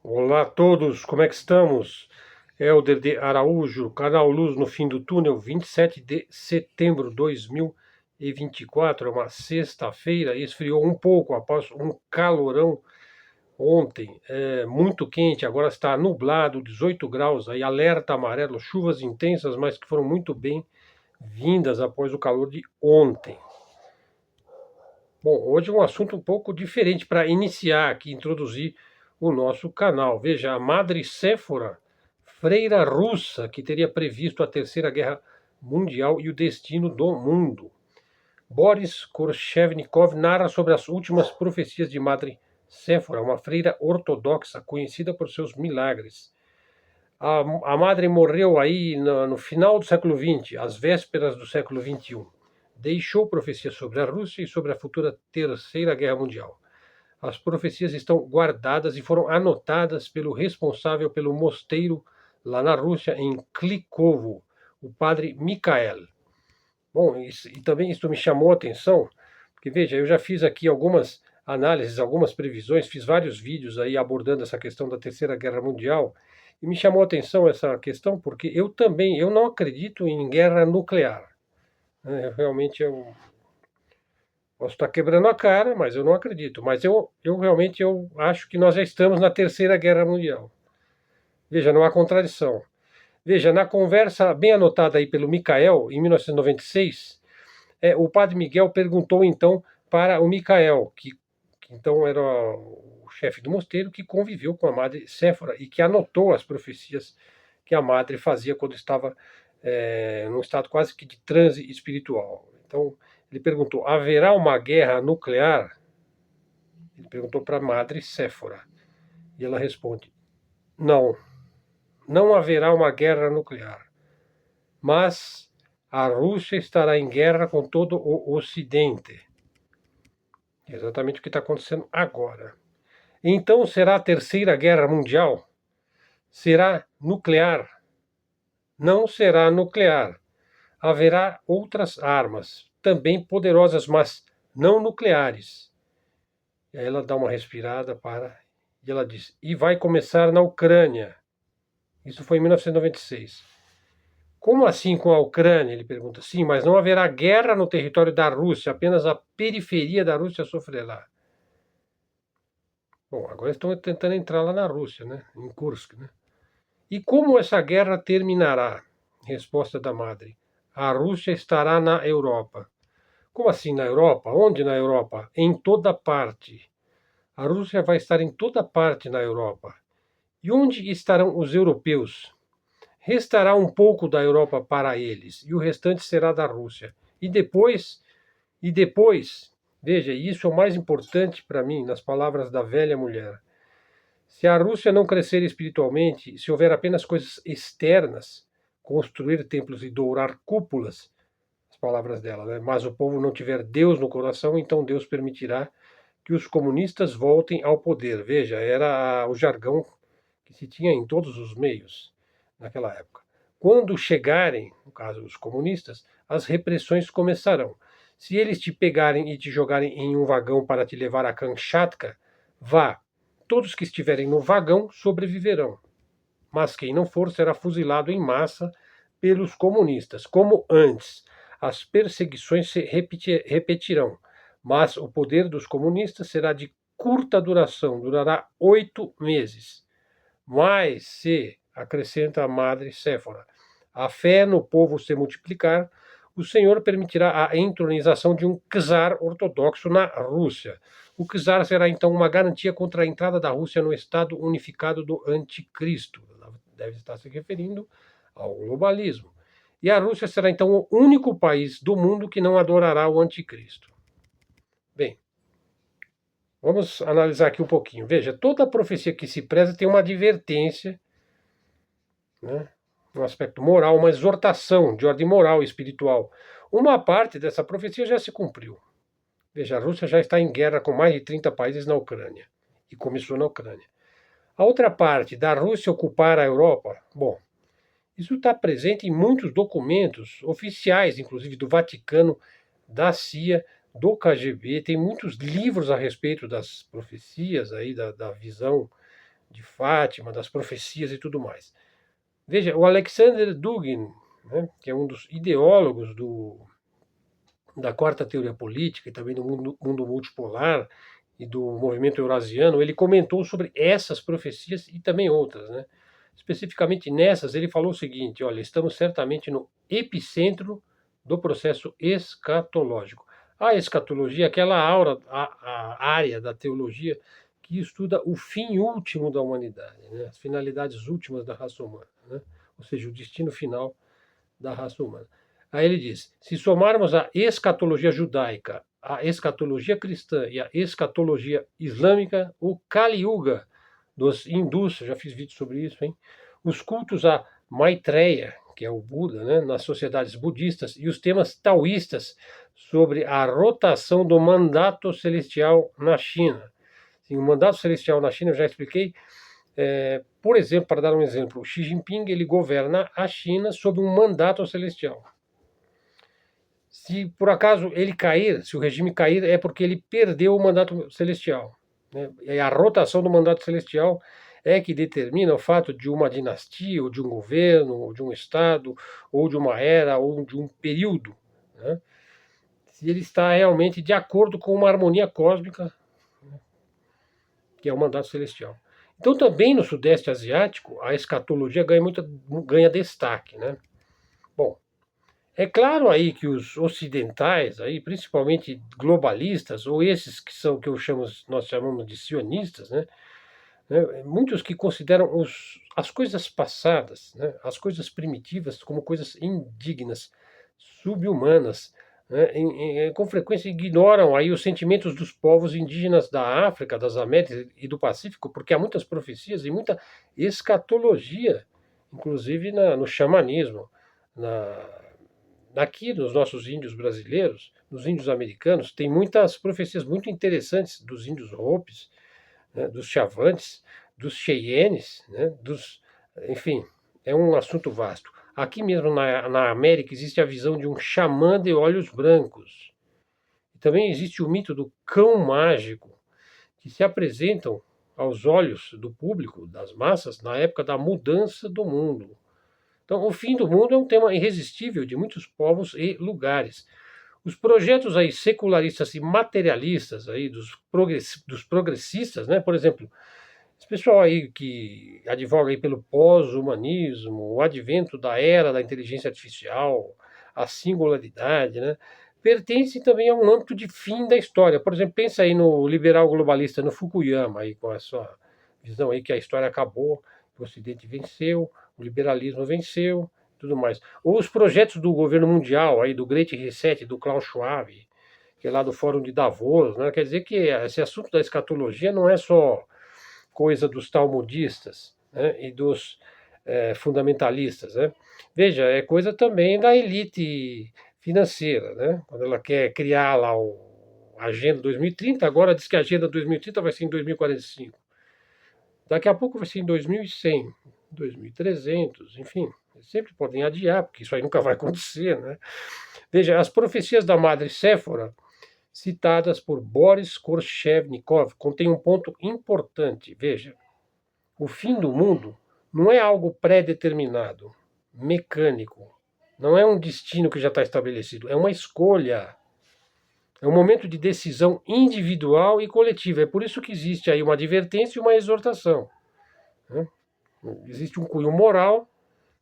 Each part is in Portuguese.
Olá a todos, como é que estamos? Helder de Araújo, canal Luz no Fim do Túnel, 27 de setembro de 2024, é uma sexta-feira, esfriou um pouco após um calorão ontem, muito quente, agora está nublado, 18 graus, aí alerta amarelo, chuvas intensas, mas que foram muito bem vindas após o calor de ontem. Bom, hoje é um assunto um pouco diferente para iniciar aqui, introduzir o nosso canal. Veja, a Madre Séfora, freira russa, que teria previsto a Terceira Guerra Mundial e o destino do mundo. Boris Korchevnikov narra sobre as últimas profecias de Madre Séfora, uma freira ortodoxa conhecida por seus milagres. A madre morreu aí no final do século XX, às vésperas do século XXI. Deixou profecias sobre a Rússia e sobre a futura Terceira Guerra Mundial. As profecias estão guardadas e foram anotadas pelo responsável pelo mosteiro lá na Rússia, em Klikovo, o padre Mikhael. Bom, e também isso me chamou a atenção, porque veja, eu já fiz aqui algumas análises, algumas previsões, fiz vários vídeos aí abordando essa questão da Terceira Guerra Mundial, e me chamou a atenção essa questão porque eu não acredito em guerra nuclear. Né? Realmente eu posso estar quebrando a cara, mas eu não acredito. Mas eu realmente eu acho que nós já estamos na Terceira Guerra Mundial. Veja, não há contradição. Veja, na conversa bem anotada aí pelo Michael, em 1996, o padre Miguel perguntou então para o Michael, que então era o chefe do mosteiro, que conviveu com a madre Séfora e que anotou as profecias que a madre fazia quando estava num estado quase que de transe espiritual. Então, ele perguntou: haverá uma guerra nuclear? Ele perguntou para a madre Séfora. E ela responde: não, não haverá uma guerra nuclear. Mas a Rússia estará em guerra com todo o Ocidente. É exatamente o que está acontecendo agora. Então será a Terceira Guerra Mundial? Será nuclear? Não será nuclear. Haverá outras armas, também poderosas, mas não nucleares. E aí ela dá uma respirada e ela diz: e vai começar na Ucrânia. Isso foi em 1996. Como assim com a Ucrânia? Ele pergunta. Sim, mas não haverá guerra no território da Rússia, apenas a periferia da Rússia sofrerá. Bom, agora estão tentando entrar lá na Rússia, né? Em Kursk, né? E como essa guerra terminará? Resposta da madre. A Rússia estará na Europa. Como assim na Europa? Onde na Europa? Em toda parte. A Rússia vai estar em toda parte na Europa. E onde estarão os europeus? Restará um pouco da Europa para eles, e o restante será da Rússia. E depois, veja, isso é o mais importante para mim, nas palavras da velha mulher. Se a Rússia não crescer espiritualmente, se houver apenas coisas externas, construir templos e dourar cúpulas, as palavras dela, né? Mas o povo não tiver Deus no coração, então Deus permitirá que os comunistas voltem ao poder. Veja, era o jargão que se tinha em todos os meios naquela época. Quando chegarem, no caso os comunistas, as repressões começarão. Se eles te pegarem e te jogarem em um vagão para te levar a Kamchatka, vá. Todos que estiverem no vagão sobreviverão. Mas quem não for será fuzilado em massa pelos comunistas. Como antes, as perseguições se repetirão, mas o poder dos comunistas será de curta duração, durará 8 meses. Mas se, acrescenta a madre Séfora, a fé no povo se multiplicar, o Senhor permitirá a entronização de um czar ortodoxo na Rússia. O czar será então uma garantia contra a entrada da Rússia no estado unificado do anticristo. Ela deve estar se referindo ao globalismo. E a Rússia será então o único país do mundo que não adorará o anticristo. Bem, vamos analisar aqui um pouquinho. Veja, toda profecia que se preza tem uma advertência, né? Um aspecto moral, uma exortação de ordem moral e espiritual. Uma parte dessa profecia já se cumpriu. Veja, a Rússia já está em guerra com mais de 30 países na Ucrânia. E começou na Ucrânia. A outra parte, da Rússia ocupar a Europa, bom, isso está presente em muitos documentos oficiais, inclusive do Vaticano, da CIA, do KGB. Tem muitos livros a respeito das profecias aí, da visão de Fátima, das profecias e tudo mais. Veja, o Alexander Dugin, né, que é um dos ideólogos da quarta teoria política e também do mundo multipolar e do movimento eurasiano, ele comentou sobre essas profecias e também outras, né? Especificamente nessas, ele falou o seguinte: olha, estamos certamente no epicentro do processo escatológico. A escatologia é aquela a área da teologia que estuda o fim último da humanidade, né? As finalidades últimas da raça humana, né? Ou seja, o destino final da raça humana. Aí ele diz: se somarmos a escatologia judaica, a escatologia cristã e a escatologia islâmica, o Kali Yuga dos hindus, já fiz vídeo sobre isso, hein? Os cultos a Maitreya, que é o Buda, né, nas sociedades budistas, e os temas taoístas sobre a rotação do mandato celestial na China. Sim, o mandato celestial na China, eu já expliquei. Por exemplo, para dar um exemplo, o Xi Jinping ele governa a China sob um mandato celestial. Se por acaso ele cair, se o regime cair, é porque ele perdeu o mandato celestial, né? E a rotação do mandato celestial é que determina o fato de uma dinastia, ou de um governo, ou de um estado, ou de uma era, ou de um período, né? Se ele está realmente de acordo com uma harmonia cósmica, que é o mandato celestial. Então, também no Sudeste Asiático, a escatologia ganha destaque, né? Bom, é claro aí que os ocidentais, aí, principalmente globalistas, ou esses que nós chamamos de sionistas, né? Muitos que consideram as coisas passadas, né? As coisas primitivas como coisas indignas, subhumanas, né? Com frequência ignoram aí os sentimentos dos povos indígenas da África, das Américas e do Pacífico, porque há muitas profecias e muita escatologia, inclusive no xamanismo, aqui nos nossos índios brasileiros, nos índios americanos, tem muitas profecias muito interessantes dos índios Hopis, né, dos Chavantes, dos Cheyennes, né, enfim, é um assunto vasto. Aqui mesmo na América existe a visão de um xamã de olhos brancos. E também existe o mito do cão mágico, que se apresentam aos olhos do público, das massas, na época da mudança do mundo. Então, o fim do mundo é um tema irresistível de muitos povos e lugares. Os projetos aí secularistas e materialistas aí dos progressistas, né? Por exemplo, esse pessoal aí que advoga aí pelo pós-humanismo, o advento da era da inteligência artificial, a singularidade, né? Pertence também a um âmbito de fim da história. Por exemplo, pensa aí no liberal globalista, no Fukuyama, aí, com a sua visão aí que a história acabou, que o Ocidente venceu, o liberalismo venceu, tudo mais. Ou os projetos do governo mundial, aí, do Great Reset, do Klaus Schwab, que é lá do Fórum de Davos, né? Quer dizer que esse assunto da escatologia não é só coisa dos talmudistas, né, e dos fundamentalistas, né? Veja, é coisa também da elite financeira, né? Quando ela quer criar lá a Agenda 2030, agora diz que a Agenda 2030 vai ser em 2045. Daqui a pouco vai ser em 2100, 2300, enfim. Sempre podem adiar, porque isso aí nunca vai acontecer, né? Veja, as profecias da Madre Séfora, citadas por Boris Korshevnikov, contém um ponto importante. Veja, o fim do mundo não é algo pré-determinado, mecânico. Não é um destino que já está estabelecido. É uma escolha. É um momento de decisão individual e coletiva. É por isso que existe aí uma advertência e uma exortação, né? Existe um cunho moral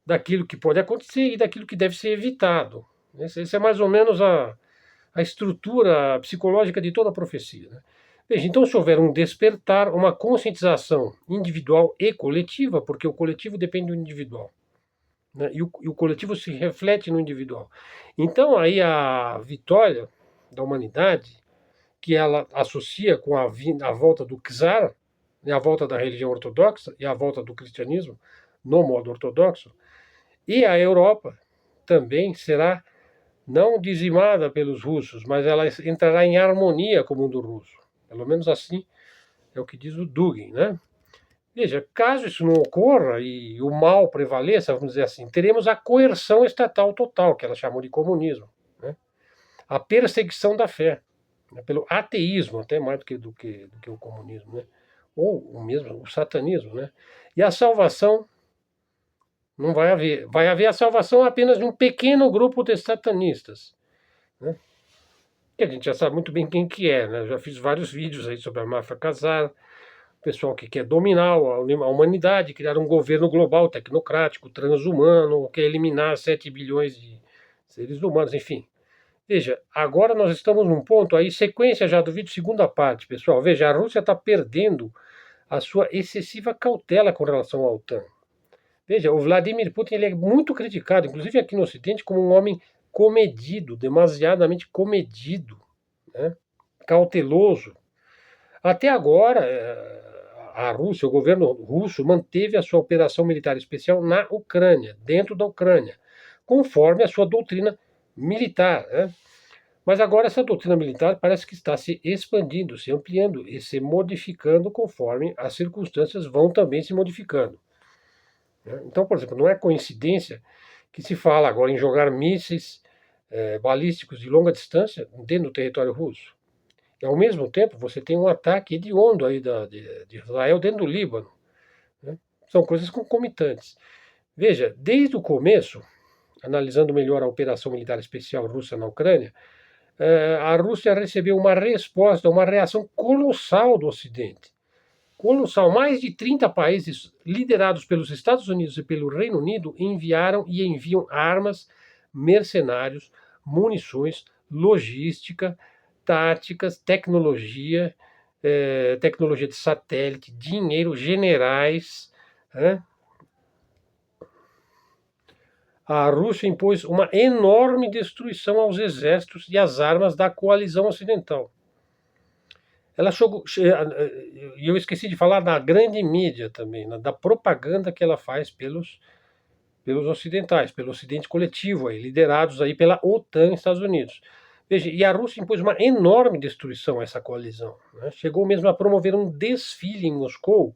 daquilo que pode acontecer e daquilo que deve ser evitado. Essa é mais ou menos a estrutura psicológica de toda a profecia, né? Veja, então, se houver um despertar, uma conscientização individual e coletiva, porque o coletivo depende do individual, né? E o coletivo se reflete no individual. Então, aí a vitória da humanidade, que ela associa com a volta do czar, né, a volta da religião ortodoxa e a volta do cristianismo no modo ortodoxo, e a Europa também será não dizimada pelos russos, mas ela entrará em harmonia com o mundo russo. Pelo menos assim é o que diz o Dugin, né? Veja, caso isso não ocorra e o mal prevaleça, vamos dizer assim, teremos a coerção estatal total, que ela chamou de comunismo, né? A perseguição da fé, né? Pelo ateísmo, até mais do que o comunismo, né? ou o mesmo o satanismo, né? E a salvação não vai haver. Vai haver a salvação apenas de um pequeno grupo de satanistas, né? Que a gente já sabe muito bem quem que é, né? Eu já fiz vários vídeos aí sobre a máfia casar, pessoal que quer dominar a humanidade, criar um governo global, tecnocrático, transhumano, quer eliminar 7 bilhões de seres humanos, enfim. Veja, agora nós estamos num ponto aí, sequência já do vídeo, segunda parte, pessoal. Veja, a Rússia está perdendo a sua excessiva cautela com relação à OTAN. Veja, o Vladimir Putin ele é muito criticado, inclusive aqui no Ocidente, como um homem comedido, demasiadamente comedido, né? Cauteloso. Até agora, a Rússia, o governo russo, manteve a sua operação militar especial na Ucrânia, dentro da Ucrânia, conforme a sua doutrina militar, né? Mas agora essa doutrina militar parece que está se expandindo, se ampliando e se modificando conforme as circunstâncias vão também se modificando, né? Então, por exemplo, não é coincidência que se fala agora em jogar mísseis balísticos de longa distância dentro do território russo. E, ao mesmo tempo, você tem um ataque hediondo aí de Israel dentro do Líbano, né? São coisas concomitantes. Veja, desde o começo, analisando melhor a operação militar especial russa na Ucrânia, a Rússia recebeu uma resposta, uma reação colossal do Ocidente. Colossal. Mais de 30 países, liderados pelos Estados Unidos e pelo Reino Unido, enviaram e enviam armas, mercenários, munições, logística, táticas, tecnologia, tecnologia de satélite, dinheiro, generais, né? A Rússia impôs uma enorme destruição aos exércitos e às armas da coalizão ocidental. Ela chegou, e eu esqueci de falar da grande mídia também, né, da propaganda que ela faz pelos ocidentais, pelo ocidente coletivo, aí, liderados aí pela OTAN e Estados Unidos. Veja, e a Rússia impôs uma enorme destruição a essa coalizão, né? Chegou mesmo a promover um desfile em Moscou,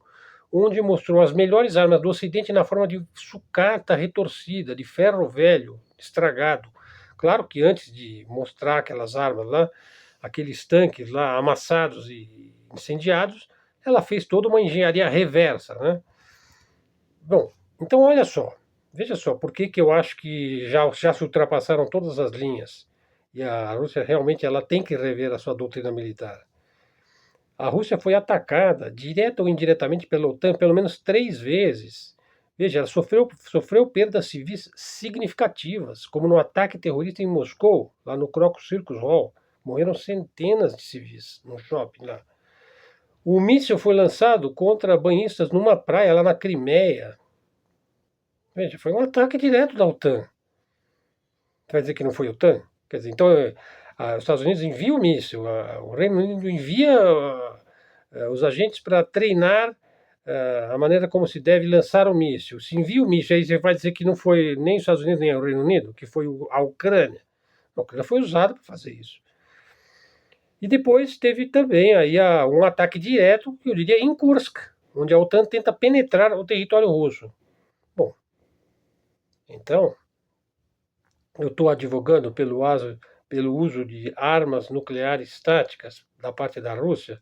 onde mostrou as melhores armas do Ocidente na forma de sucata retorcida, de ferro velho, estragado. Claro que antes de mostrar aquelas armas lá, aqueles tanques lá amassados e incendiados, ela fez toda uma engenharia reversa, né? Bom, então olha só, veja só, por que eu acho que já se ultrapassaram todas as linhas e a Rússia realmente ela tem que rever a sua doutrina militar. A Rússia foi atacada, direta ou indiretamente, pela OTAN pelo menos 3 vezes. Veja, ela sofreu perdas civis significativas, como no ataque terrorista em Moscou, lá no Crocus Circus Hall. Morreram centenas de civis no shopping lá. O míssil foi lançado contra banhistas numa praia lá na Crimeia. Veja, foi um ataque direto da OTAN. Vai dizer que não foi a OTAN? Quer dizer, então os Estados Unidos enviam o míssil, o Reino Unido envia os agentes para treinar a maneira como se deve lançar o míssil. Se envia o míssil, aí você vai dizer que não foi nem os Estados Unidos nem o Reino Unido, que foi a Ucrânia. A Ucrânia foi usada para fazer isso. E depois teve também aí um ataque direto, eu diria, em Kursk, onde a OTAN tenta penetrar o território russo. Bom, então, eu estou advogando pelo uso de armas nucleares táticas da parte da Rússia.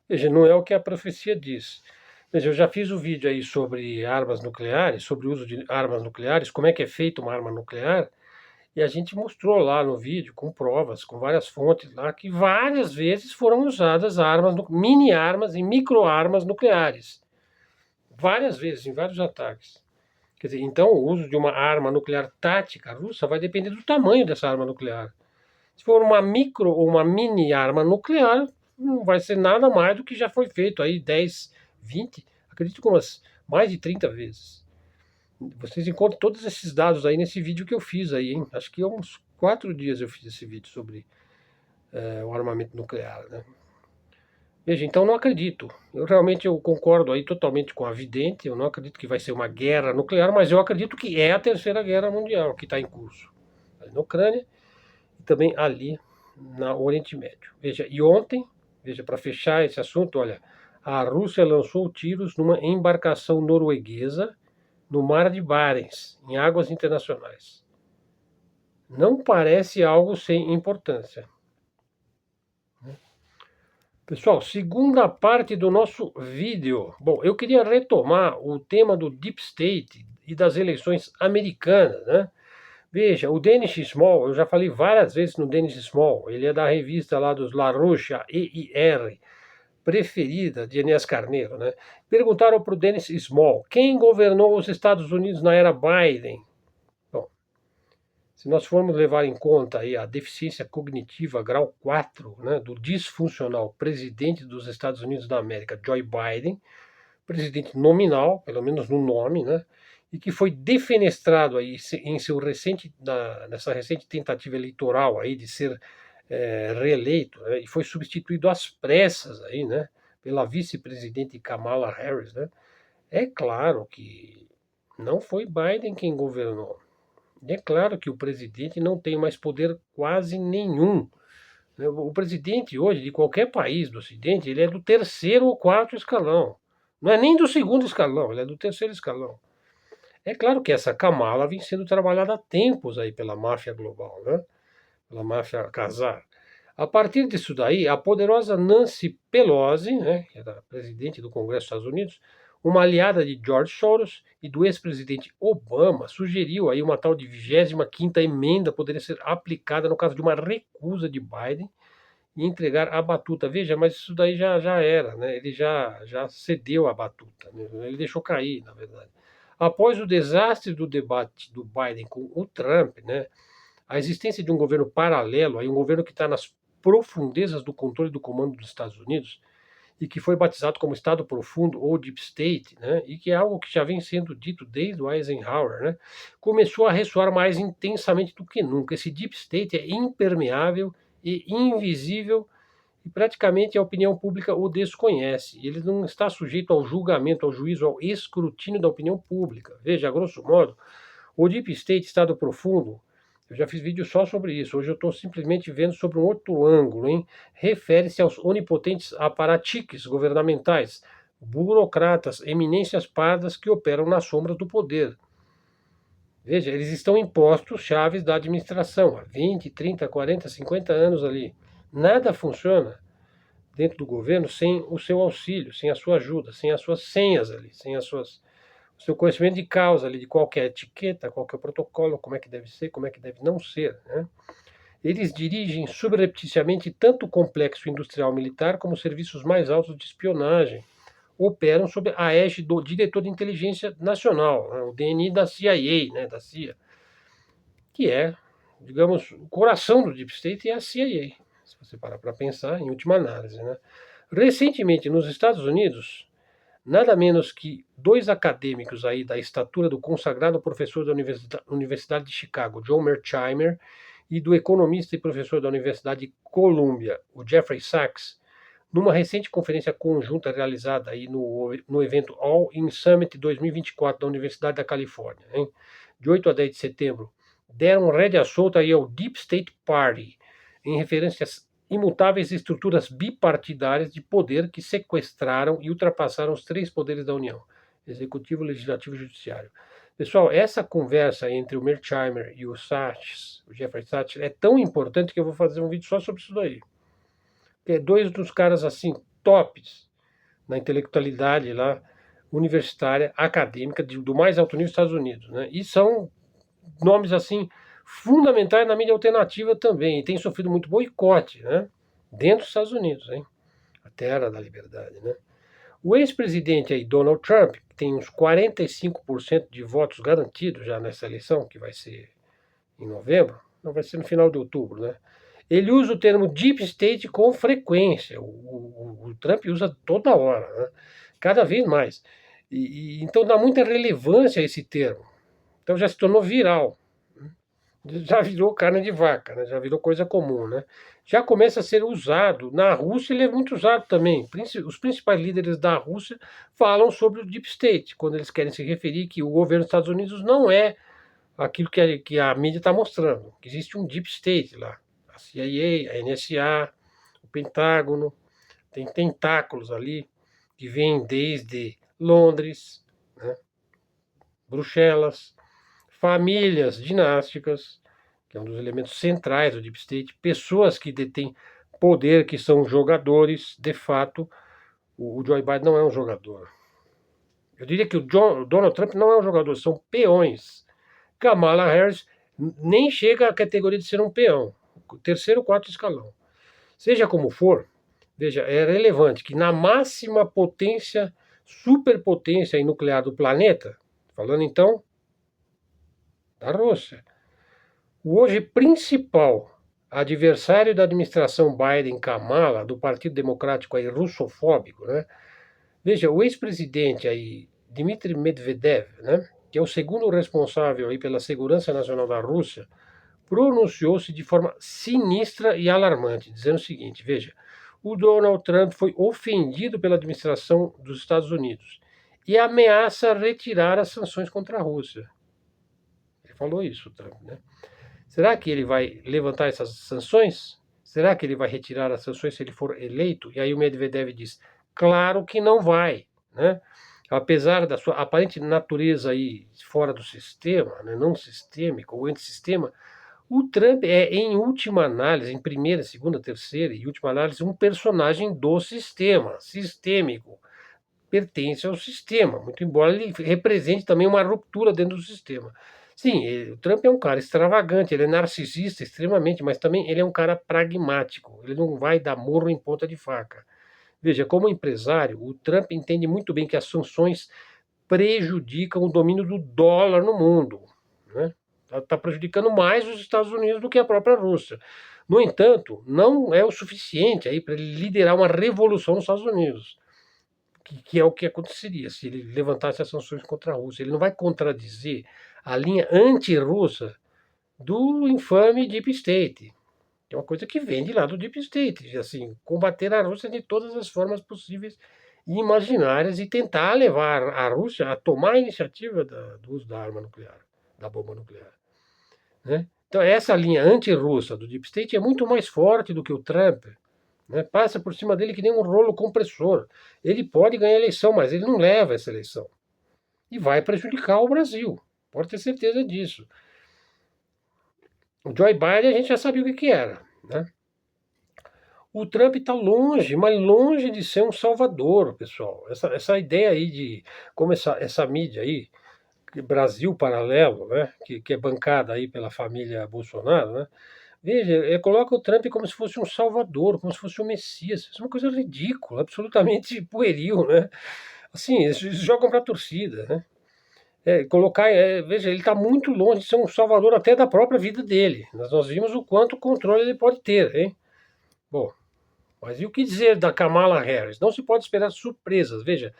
Veja, não é o que a profecia diz. Veja, eu já fiz um vídeo aí sobre armas nucleares, sobre o uso de armas nucleares, como é que é feita uma arma nuclear, e a gente mostrou lá no vídeo, com provas, com várias fontes lá, que várias vezes foram usadas armas, mini armas e micro armas nucleares. Várias vezes, em vários ataques. Quer dizer, então o uso de uma arma nuclear tática russa vai depender do tamanho dessa arma nuclear. Se for uma micro ou uma mini arma nuclear, não vai ser nada mais do que já foi feito aí 10, 20, acredito que mais de 30 vezes. Vocês encontram todos esses dados aí nesse vídeo que eu fiz aí, hein? Acho que há uns 4 dias eu fiz esse vídeo sobre o armamento nuclear, né? Veja, então não acredito. Eu concordo aí totalmente com a vidente. Eu não acredito que vai ser uma guerra nuclear, mas eu acredito que é a terceira guerra mundial que está em curso ali na Ucrânia e também ali no Oriente Médio. Veja, e ontem, veja, para fechar esse assunto, olha, a Rússia lançou tiros numa embarcação norueguesa no Mar de Barents, em águas internacionais. Não parece algo sem importância. Pessoal, segunda parte do nosso vídeo. Bom, eu queria retomar o tema do Deep State e das eleições americanas, né? Veja, o Dennis Small, eu já falei várias vezes no Dennis Small, ele é da revista lá dos LaRouche, a EIR, preferida de Enéas Carneiro, né? Perguntaram para o Dennis Small, quem governou os Estados Unidos na era Biden? Bom, se nós formos levar em conta aí a deficiência cognitiva grau 4, né, do disfuncional presidente dos Estados Unidos da América, Joe Biden, presidente nominal, pelo menos no nome, né, e que foi defenestrado aí em seu nessa recente tentativa eleitoral aí de ser reeleito, né, e foi substituído às pressas aí, né, pela vice-presidente Kamala Harris, né. É claro que não foi Biden quem governou. É claro que o presidente não tem mais poder quase nenhum. O presidente hoje, de qualquer país do Ocidente, ele é do terceiro ou quarto escalão. Não é nem do segundo escalão, ele é do terceiro escalão. É claro que essa Kamala vem sendo trabalhada há tempos aí pela máfia global, né? Pela máfia Khazar. A partir disso daí, a poderosa Nancy Pelosi, né, que era presidente do Congresso dos Estados Unidos, uma aliada de George Soros e do ex-presidente Obama, sugeriu aí uma tal de 25ª emenda poderia ser aplicada no caso de uma recusa de Biden e entregar a batuta. Veja, mas isso daí já era, né? Ele já cedeu a batuta, né? Ele deixou cair, na verdade. Após o desastre do debate do Biden com o Trump, né, a existência de um governo paralelo, aí um governo que está nas profundezas do controle do comando dos Estados Unidos e que foi batizado como Estado Profundo ou Deep State, né, e que é algo que já vem sendo dito desde o Eisenhower, né, começou a ressoar mais intensamente do que nunca. Esse Deep State é impermeável e invisível e praticamente a opinião pública o desconhece. Ele não está sujeito ao julgamento, ao juízo, ao escrutínio da opinião pública. Veja, a grosso modo, o Deep State, Estado Profundo, eu já fiz vídeo só sobre isso. Hoje eu estou simplesmente vendo sobre um outro ângulo, hein? Refere-se aos onipotentes aparatiques governamentais, burocratas, eminências pardas que operam nas sombras do poder. Veja, eles estão em postos chaves da administração há 20, 30, 40, 50 anos ali. Nada funciona dentro do governo sem o seu auxílio, sem a sua ajuda, sem as suas senhas ali, sem o seu conhecimento de causa ali, de qualquer etiqueta, qualquer protocolo, como é que deve ser, como é que deve não ser, né? Eles dirigem subrepticiamente tanto o complexo industrial militar como os serviços mais altos de espionagem. Operam sob a égide do diretor de inteligência nacional, né, o DNI da CIA, né, da CIA, que é, digamos, o coração do Deep State é a CIA, se você parar para pensar, em última análise, né? Recentemente, nos Estados Unidos, nada menos que dois acadêmicos aí da estatura do consagrado professor da Universidade de Chicago, John Mearsheimer, e do economista e professor da Universidade de Columbia, o Jeffrey Sachs, numa recente conferência conjunta realizada aí no evento All In Summit 2024 da Universidade da Califórnia, hein? De 8 a 10 de setembro, deram rédea solta aí ao Deep State Party, em referência às imutáveis estruturas bipartidárias de poder que sequestraram e ultrapassaram os três poderes da União, Executivo, Legislativo e Judiciário. Pessoal, essa conversa entre o Mearsheimer e o Sachs, o Jeffrey Sachs, é tão importante que eu vou fazer um vídeo só sobre isso daí. Dois dos caras assim, tops na intelectualidade lá, universitária, acadêmica, do mais alto nível dos Estados Unidos, né? E são nomes assim fundamentais na mídia alternativa também, e tem sofrido muito boicote, né? Dentro dos Estados Unidos, hein? A terra da liberdade, né? O ex-presidente aí, Donald Trump, que tem uns 45% de votos garantidos já nessa eleição, que vai ser em novembro, não vai ser no final de outubro, né? Ele usa o termo deep state com frequência. O Trump usa toda hora, né? Cada vez mais. Então dá muita relevância a esse termo. Então já se tornou viral. Já virou carne de vaca, né? Já virou coisa comum, né? Já começa a ser usado. Na Rússia ele é muito usado também. Os principais líderes da Rússia falam sobre o deep state, quando eles querem se referir que o governo dos Estados Unidos não é aquilo que a mídia está mostrando, que existe um deep state lá. A CIA, a NSA, o Pentágono, tem tentáculos ali que vêm desde Londres, né, Bruxelas, famílias dinásticas, que é um dos elementos centrais do Deep State, pessoas que detêm poder, que são jogadores. De fato, o Joe Biden não é um jogador. Eu diria que o Donald Trump não é um jogador, são peões. Kamala Harris nem chega à categoria de ser um peão, terceiro, quarto escalão. Seja como for, veja, é relevante que na máxima potência, superpotência nuclear do planeta, falando então da Rússia, o hoje principal adversário da administração Biden, Kamala, do Partido Democrático aí russofóbico, né? Veja, o ex-presidente aí, Dmitry Medvedev, né, que é o segundo responsável aí pela segurança nacional da Rússia, pronunciou-se de forma sinistra e alarmante, dizendo o seguinte: veja, o Donald Trump foi ofendido pela administração dos Estados Unidos e ameaça retirar as sanções contra a Rússia. Ele falou isso, Trump, né? Será que ele vai levantar essas sanções? Será que ele vai retirar as sanções se ele for eleito? E aí o Medvedev diz: claro que não vai, né? Apesar da sua aparente natureza aí fora do sistema, né, não sistêmico ou antissistema, o Trump é, em última análise, em primeira, segunda, terceira e última análise, um personagem do sistema, sistêmico. Pertence ao sistema, muito embora ele represente também uma ruptura dentro do sistema. Sim, o Trump é um cara extravagante, ele é narcisista extremamente, mas também ele é um cara pragmático, ele não vai dar morro em ponta de faca. Veja, como empresário, o Trump entende muito bem que as sanções prejudicam o domínio do dólar no mundo, né? Está prejudicando mais os Estados Unidos do que a própria Rússia. No entanto, não é o suficiente aí para ele liderar uma revolução nos Estados Unidos, que é o que aconteceria se ele levantasse as sanções contra a Rússia. Ele não vai contradizer a linha anti-russa do infame Deep State, que é uma coisa que vem de lá do Deep State, assim, combater a Rússia de todas as formas possíveis e imaginárias e tentar levar a Rússia a tomar a iniciativa do uso da arma nuclear, da bomba nuclear, né? Então essa linha anti-russa do Deep State é muito mais forte do que o Trump, né? Passa por cima dele que nem um rolo compressor. Ele pode ganhar a eleição, mas ele não leva essa eleição. E vai prejudicar o Brasil, pode ter certeza disso. O Joe Biden a gente já sabia o que era, né? O Trump está longe, mas longe de ser um salvador, pessoal. Essa ideia aí de como essa mídia aí, Brasil Paralelo, né, que é bancada aí pela família Bolsonaro, né? Veja, coloca o Trump como se fosse um salvador, como se fosse um messias. Isso é uma coisa ridícula, absolutamente pueril, né? Assim, eles jogam para a torcida, né? Veja, ele está muito longe de ser um salvador até da própria vida dele. Nós vimos o quanto controle ele pode ter, hein? Bom, mas e o que dizer da Kamala Harris? Não se pode esperar surpresas. Veja,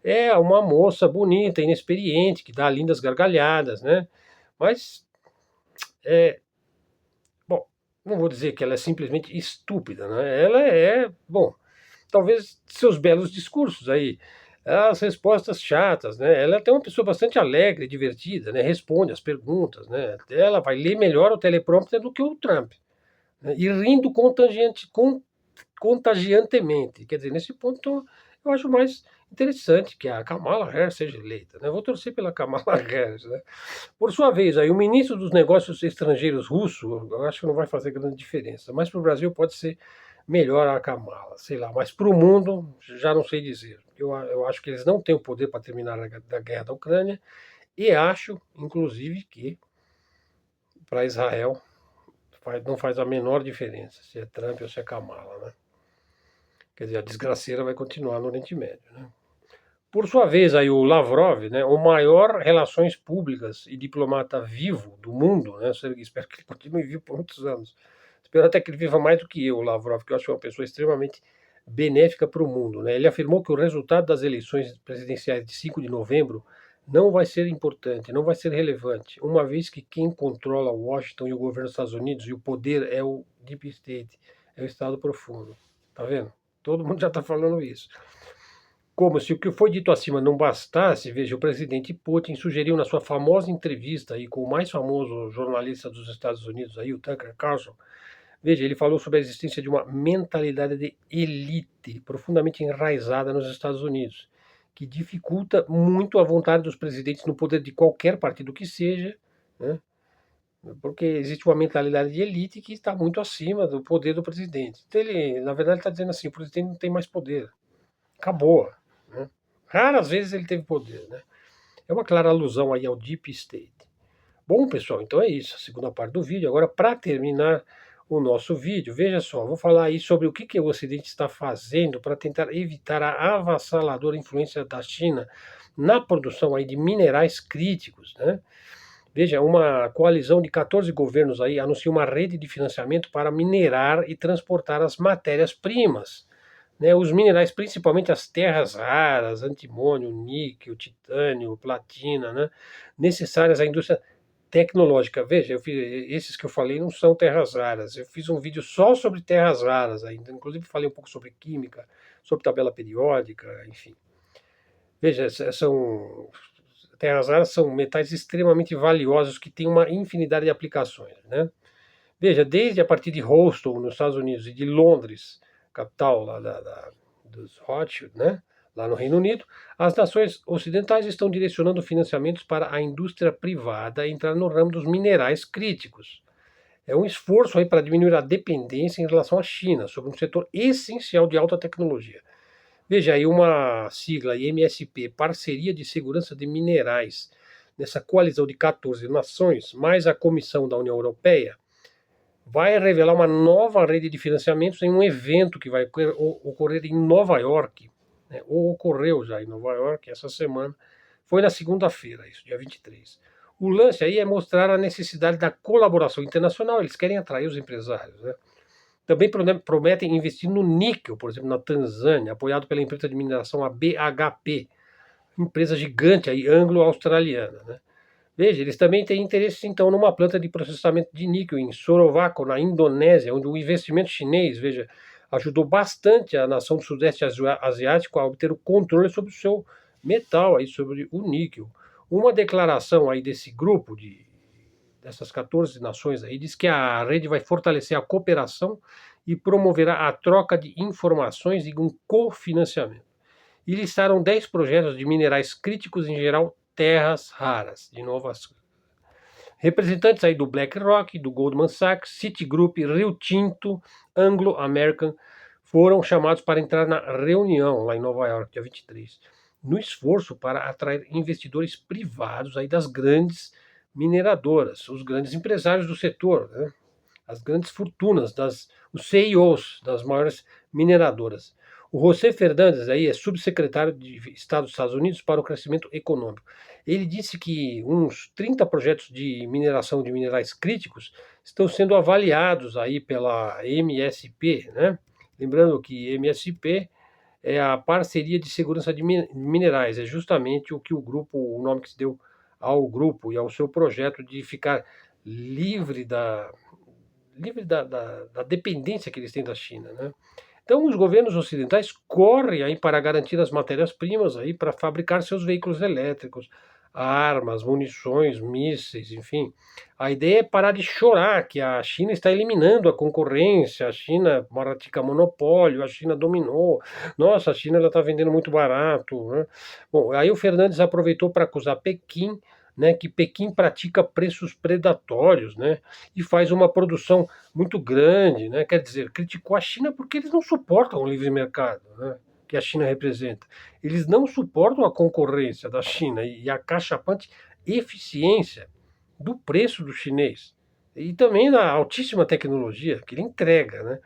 é uma moça bonita, inexperiente, que dá lindas gargalhadas, né? Mas, bom, não vou dizer que ela é simplesmente estúpida, né? Ela é, bom, talvez seus belos discursos aí, as respostas chatas, né? Ela é até uma pessoa bastante alegre, divertida, né? Responde as perguntas, né? Ela vai ler melhor o teleprompter do que o Trump, né? E rindo contagiantemente. Quer dizer, nesse ponto eu acho mais interessante que a Kamala Harris seja eleita, né? Eu vou torcer pela Kamala Harris, né? Por sua vez, aí, o ministro dos Negócios Estrangeiros russo, eu acho que não vai fazer grande diferença, mas para o Brasil pode ser melhor a Kamala, sei lá, mas para o mundo já não sei dizer. Eu acho que eles não têm o poder para terminar a guerra da Ucrânia e acho, inclusive, que para Israel não faz a menor diferença se é Trump ou se é Kamala, né? Quer dizer, a desgraceira vai continuar no Oriente Médio, né? Por sua vez, aí o Lavrov, né, o maior relações públicas e diplomata vivo do mundo, né? Espero que ele continue vivo por muitos anos. Espero até que ele viva mais do que eu, o Lavrov, que eu acho uma pessoa extremamente benéfica para o mundo, né? Ele afirmou que o resultado das eleições presidenciais de 5 de novembro não vai ser importante, não vai ser relevante, uma vez que quem controla Washington e o governo dos Estados Unidos e o poder é o Deep State, é o Estado profundo. Tá vendo? Todo mundo já está falando isso. Como se o que foi dito acima não bastasse, veja, o presidente Putin sugeriu na sua famosa entrevista aí com o mais famoso jornalista dos Estados Unidos, aí, o Tucker Carlson, veja, ele falou sobre a existência de uma mentalidade de elite profundamente enraizada nos Estados Unidos, que dificulta muito a vontade dos presidentes no poder de qualquer partido que seja, né, porque existe uma mentalidade de elite que está muito acima do poder do presidente. Então ele, na verdade, está dizendo assim, o presidente não tem mais poder, acabou, né? Raras vezes ele teve poder, né? É uma clara alusão aí ao Deep State. Bom, pessoal, então é isso, a segunda parte do vídeo. Agora, para terminar o nosso vídeo, veja só, vou falar aí sobre o que o Ocidente está fazendo para tentar evitar a avassaladora influência da China na produção aí de minerais críticos, né? Veja, uma coalizão de 14 governos aí anuncia uma rede de financiamento para minerar e transportar as matérias-primas, né? Os minerais, principalmente as terras raras, antimônio, níquel, titânio, platina, né? Necessárias à indústria tecnológica. Veja, esses que eu falei não são terras raras. Eu fiz um vídeo só sobre terras raras ainda, inclusive falei um pouco sobre química, sobre tabela periódica, enfim. Veja, são terras raras são metais extremamente valiosos que têm uma infinidade de aplicações, né? Veja, desde a partir de Houston, nos Estados Unidos, e de Londres, capital lá dos Rothschild, né? Lá no Reino Unido, as nações ocidentais estão direcionando financiamentos para a indústria privada entrar no ramo dos minerais críticos. É um esforço aí para diminuir a dependência em relação à China, sobre um setor essencial de alta tecnologia. Veja aí uma sigla MSP, Parceria de Segurança de Minerais, nessa coalizão de 14 nações, mais a Comissão da União Europeia, vai revelar uma nova rede de financiamentos em um evento que vai ocorrer em Nova York, né, ou ocorreu já em Nova York essa semana, foi na segunda-feira, isso, dia 23. O lance aí é mostrar a necessidade da colaboração internacional, eles querem atrair os empresários, né? Também prometem investir no níquel, por exemplo, na Tanzânia, apoiado pela empresa de mineração a BHP, empresa gigante aí, anglo-australiana, né? Veja, eles também têm interesse, então, numa planta de processamento de níquel em Sorowako, na Indonésia, onde o investimento chinês, veja, ajudou bastante a nação do Sudeste Asiático a obter o controle sobre o seu metal, aí, sobre o níquel. Uma declaração aí desse grupo, dessas 14 nações aí, diz que a rede vai fortalecer a cooperação e promoverá a troca de informações e um cofinanciamento. E listaram 10 projetos de minerais críticos, em geral terras raras, de novo representantes aí do BlackRock, do Goldman Sachs, Citigroup, Rio Tinto, Anglo American foram chamados para entrar na reunião lá em Nova York, dia 23, no esforço para atrair investidores privados aí das grandes mineradoras, os grandes empresários do setor, né? As grandes fortunas, os CEOs das maiores mineradoras. O José Fernandes aí é subsecretário de Estado dos Estados Unidos para o crescimento econômico. Ele disse que uns 30 projetos de mineração de minerais críticos estão sendo avaliados aí pela MSP, né? Lembrando que MSP é a Parceria de Segurança de Minerais, é justamente o nome que se deu ao grupo e ao seu projeto de ficar livre da dependência que eles têm da China, né? Então, os governos ocidentais correm aí para garantir as matérias-primas aí para fabricar seus veículos elétricos, armas, munições, mísseis, enfim. A ideia é parar de chorar que a China está eliminando a concorrência, a China pratica monopólio, a China dominou, nossa, a China está vendendo muito barato, né? Bom, aí o Fernandes aproveitou para acusar Pequim, né, que Pequim pratica preços predatórios, né, e faz uma produção muito grande, né? Quer dizer, criticou a China porque eles não suportam o livre mercado, né? Que a China representa. Eles não suportam a concorrência da China e a cachapante eficiência do preço do chinês e também da altíssima tecnologia que ele entrega, né?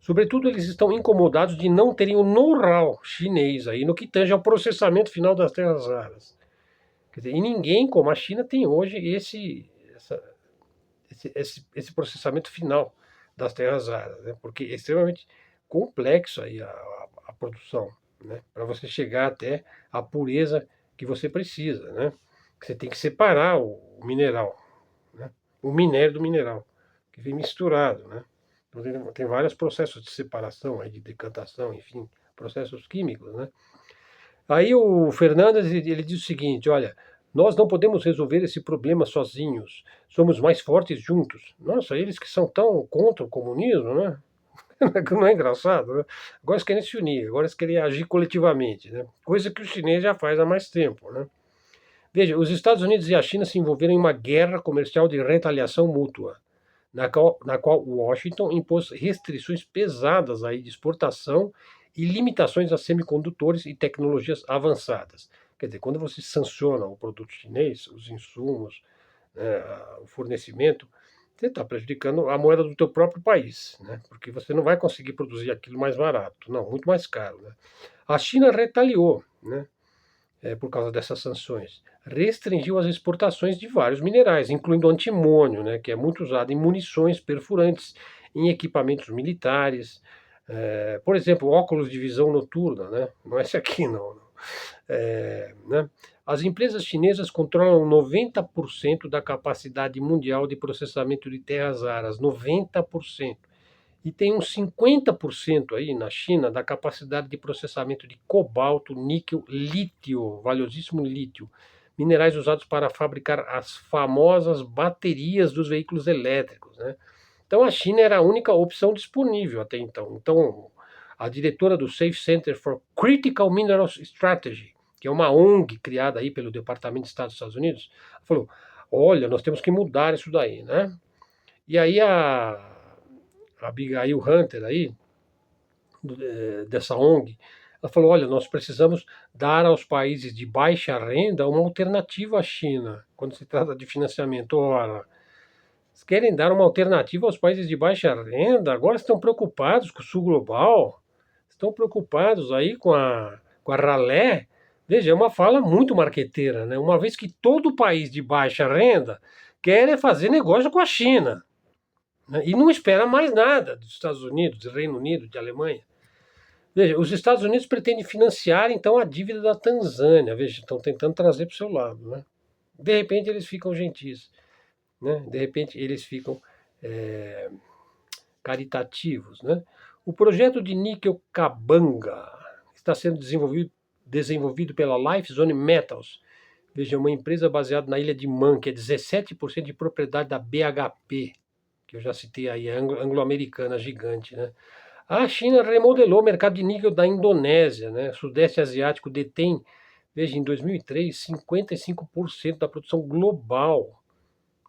Sobretudo, eles estão incomodados de não terem o know-how chinês aí no que tange ao processamento final das terras raras. Quer dizer, e ninguém como a China tem hoje esse processamento final das terras raras, né? Porque é extremamente complexo aí a produção, né? Para você chegar até a pureza que você precisa, né? Você tem que separar o mineral, né? O minério do mineral, que vem misturado, né? Então, tem vários processos de separação, aí, de decantação, enfim, processos químicos, né? Aí o Fernandes ele diz o seguinte, olha, nós não podemos resolver esse problema sozinhos, somos mais fortes juntos. Nossa, eles que são tão contra o comunismo, né? Não é engraçado, né? Agora eles querem se unir, agora eles querem agir coletivamente, né? Coisa que o chinês já faz há mais tempo, né? Veja, os Estados Unidos e a China se envolveram em uma guerra comercial de retaliação mútua, na qual Washington impôs restrições pesadas aí de exportação e limitações a semicondutores e tecnologias avançadas. Quer dizer, quando você sanciona o produto chinês, os insumos, né, o fornecimento, você está prejudicando a moeda do teu próprio país, né? Porque você não vai conseguir produzir aquilo mais barato, não, muito mais caro, né? A China retaliou, né? Por causa dessas sanções, restringiu as exportações de vários minerais, incluindo antimônio, né, que é muito usado em munições perfurantes, em equipamentos militares, por exemplo, óculos de visão noturna, né? Não é esse aqui, não. Né? As empresas chinesas controlam 90% da capacidade mundial de processamento de terras raras, 90%. E tem uns 50% aí na China da capacidade de processamento de cobalto, níquel, lítio, valiosíssimo lítio, minerais usados para fabricar as famosas baterias dos veículos elétricos, né? Então a China era a única opção disponível até então. Então a diretora do Safe Center for Critical Minerals Strategy, que é uma ONG criada aí pelo Departamento de Estado dos Estados Unidos, falou: olha, nós temos que mudar isso daí, né? E aí a Abigail Hunter aí, dessa ONG, ela falou: olha, nós precisamos dar aos países de baixa renda uma alternativa à China, quando se trata de financiamento. Ora, eles querem dar uma alternativa aos países de baixa renda, agora estão preocupados com o sul global, estão preocupados aí com a ralé. Veja, é uma fala muito marqueteira, né? Uma vez que todo país de baixa renda quer fazer negócio com a China, né? E não espera mais nada dos Estados Unidos, do Reino Unido, de Alemanha. Veja, os Estados Unidos pretendem financiar então a dívida da Tanzânia. Veja, estão tentando trazer para o seu lado, né? De repente eles ficam gentis, né? De repente eles ficam é, caritativos, né? O projeto de níquel Kabanga está sendo desenvolvido pela Life Zone Metals. Veja, uma empresa baseada na ilha de Man, que é 17% de propriedade da BHP, que eu já citei aí, a anglo-americana gigante, né? A China remodelou o mercado de níquel da Indonésia, né? O Sudeste Asiático detém, veja, em 2003, 55% da produção global.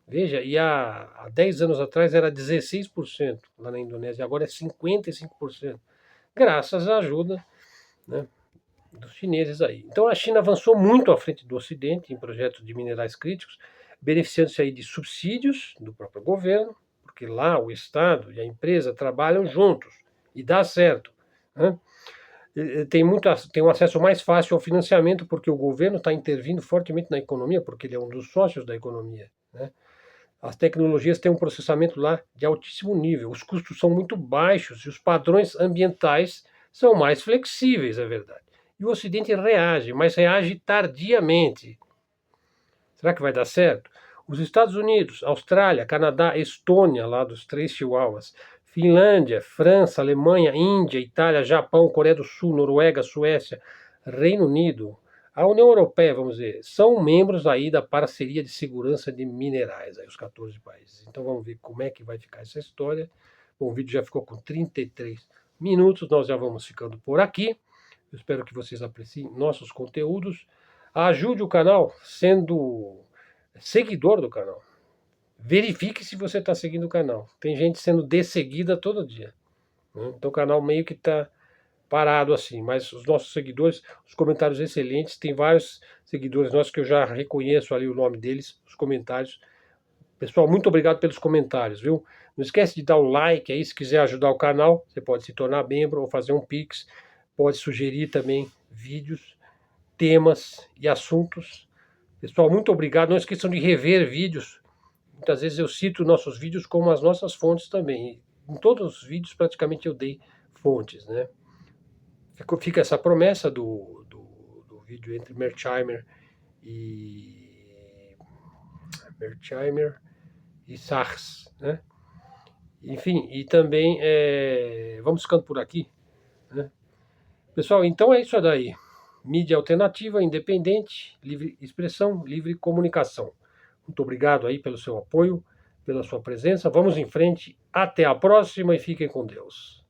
Veja, e há 10 anos atrás era 16% lá na Indonésia, agora é 55%, graças à ajuda, né, dos chineses aí. Então a China avançou muito à frente do Ocidente em projetos de minerais críticos, beneficiando-se aí de subsídios do próprio governo, porque lá o Estado e a empresa trabalham juntos e dá certo, né? Tem um acesso mais fácil ao financiamento, porque o governo está intervindo fortemente na economia, porque ele é um dos sócios da economia, né? As tecnologias têm um processamento lá de altíssimo nível, os custos são muito baixos e os padrões ambientais são mais flexíveis, é verdade. E o Ocidente reage, mas reage tardiamente. Será que vai dar certo? Os Estados Unidos, Austrália, Canadá, Estônia, lá dos três chihuahuas, Finlândia, França, Alemanha, Índia, Itália, Japão, Coreia do Sul, Noruega, Suécia, Reino Unido, a União Europeia, vamos dizer, são membros aí da parceria de segurança de minerais, aí os 14 países. Então vamos ver como é que vai ficar essa história. Bom, o vídeo já ficou com 33 minutos, nós já vamos ficando por aqui. Eu espero que vocês apreciem nossos conteúdos. Ajude o canal sendo seguidor do canal. Verifique se você está seguindo o canal. Tem gente sendo desseguida todo dia, né? Então o canal meio que está parado assim, mas os nossos seguidores, os comentários excelentes, tem vários seguidores nossos que eu já reconheço ali o nome deles, os comentários. Pessoal, muito obrigado pelos comentários, viu? Não esquece de dar um like aí, se quiser ajudar o canal, você pode se tornar membro ou fazer um Pix, pode sugerir também vídeos, temas e assuntos. Pessoal, muito obrigado. Não esqueçam de rever vídeos. Muitas vezes eu cito nossos vídeos como as nossas fontes também. Em todos os vídeos praticamente eu dei fontes, né? Fica essa promessa do vídeo entre Mersheimer e Sachs, né? Enfim, e também vamos ficando por aqui, né? Pessoal, então é isso daí. Mídia alternativa, independente, livre expressão, livre comunicação. Muito obrigado aí pelo seu apoio, pela sua presença. Vamos em frente. Até a próxima e fiquem com Deus.